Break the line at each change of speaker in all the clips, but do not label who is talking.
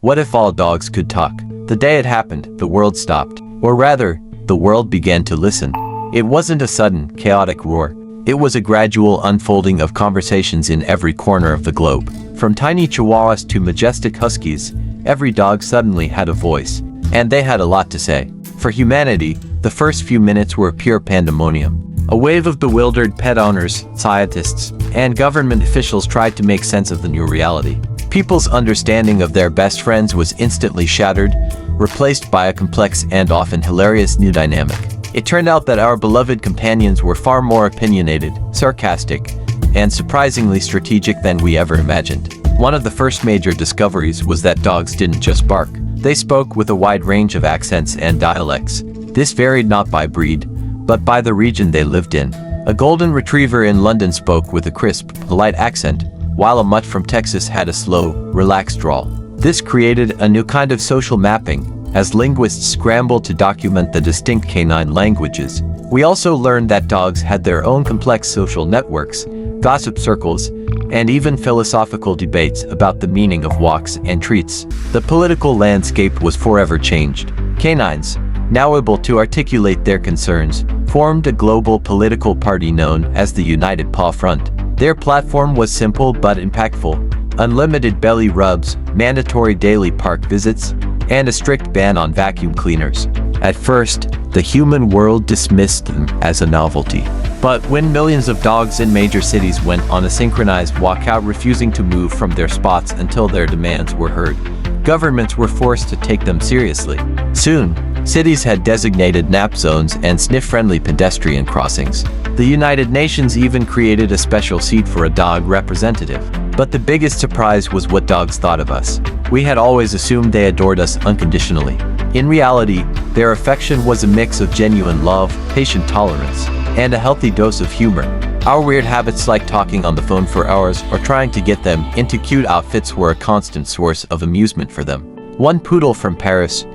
What if all dogs could talk? The day it happened, the world stopped. Or rather, the world began to listen. It wasn't a sudden, chaotic roar. It was a gradual unfolding of conversations in every corner of the globe. From tiny chihuahuas to majestic huskies, every dog suddenly had a voice. And they had a lot to say. For humanity, the first few minutes were pure pandemonium. A wave of bewildered pet owners, scientists, and government officials tried to make sense of the new reality. People's understanding of their best friends was instantly shattered, replaced by a complex and often hilarious new dynamic. It turned out that our beloved companions were far more opinionated, sarcastic, and surprisingly strategic than we ever imagined. One of the first major discoveries was that dogs didn't just bark. They spoke with a wide range of accents and dialects. This varied not by breed, but by the region they lived in. A golden retriever in London spoke with a crisp, polite accent, while a mutt from Texas had a slow, relaxed drawl. This created a new kind of social mapping, as linguists scrambled to document the distinct canine languages. We also learned that dogs had their own complex social networks, gossip circles, and even philosophical debates about the meaning of walks and treats. The political landscape was forever changed. Canines, now able to articulate their concerns, formed a global political party known as the United Paw Front. Their platform was simple but impactful: unlimited belly rubs, mandatory daily park visits, and a strict ban on vacuum cleaners. At first, the human world dismissed them as a novelty. But when millions of dogs in major cities went on a synchronized walkout refusing to move from their spots until their demands were heard, governments were forced to take them seriously. Soon, cities had designated nap zones and sniff-friendly pedestrian crossings. The United Nations even created a special seat for a dog representative. But the biggest surprise was what dogs thought of us. We had always assumed they adored us unconditionally. In reality, their affection was a mix of genuine love, patient tolerance, and a healthy dose of humor. Our weird habits like talking on the phone for hours or trying to get them into cute outfits were a constant source of amusement for them. One poodle from Paris,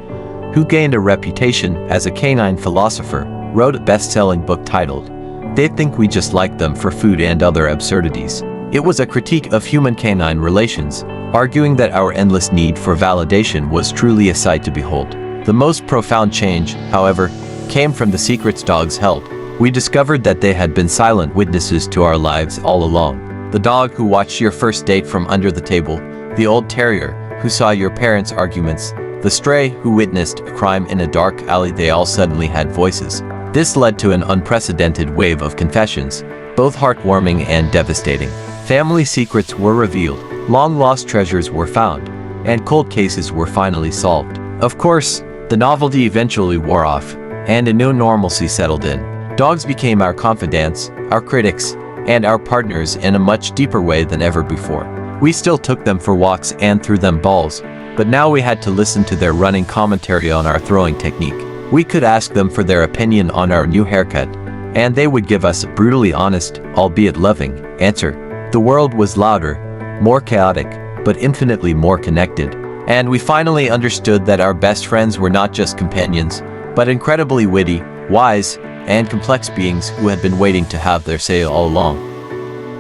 who gained a reputation as a canine philosopher, wrote a best-selling book titled, "They Think We Just Like Them for Food and Other Absurdities." It was a critique of human-canine relations, arguing that our endless need for validation was truly a sight to behold. The most profound change, however, came from the secrets dogs held. We discovered that they had been silent witnesses to our lives all along. The dog who watched your first date from under the table, the old terrier who saw your parents' arguments, the stray who witnessed a crime in a dark alley, they all suddenly had voices. This led to an unprecedented wave of confessions, both heartwarming and devastating. Family secrets were revealed, long-lost treasures were found, and cold cases were finally solved. Of course, the novelty eventually wore off, and a new normalcy settled in. Dogs became our confidants, our critics, and our partners in a much deeper way than ever before. We still took them for walks and threw them balls, but now we had to listen to their running commentary on our throwing technique. We could ask them for their opinion on our new haircut, and they would give us a brutally honest, albeit loving, answer. The world was louder, more chaotic, but infinitely more connected. And we finally understood that our best friends were not just companions, but incredibly witty, wise, and complex beings who had been waiting to have their say all along.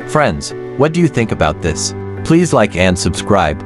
Friends, what do you think about this? Please like and subscribe.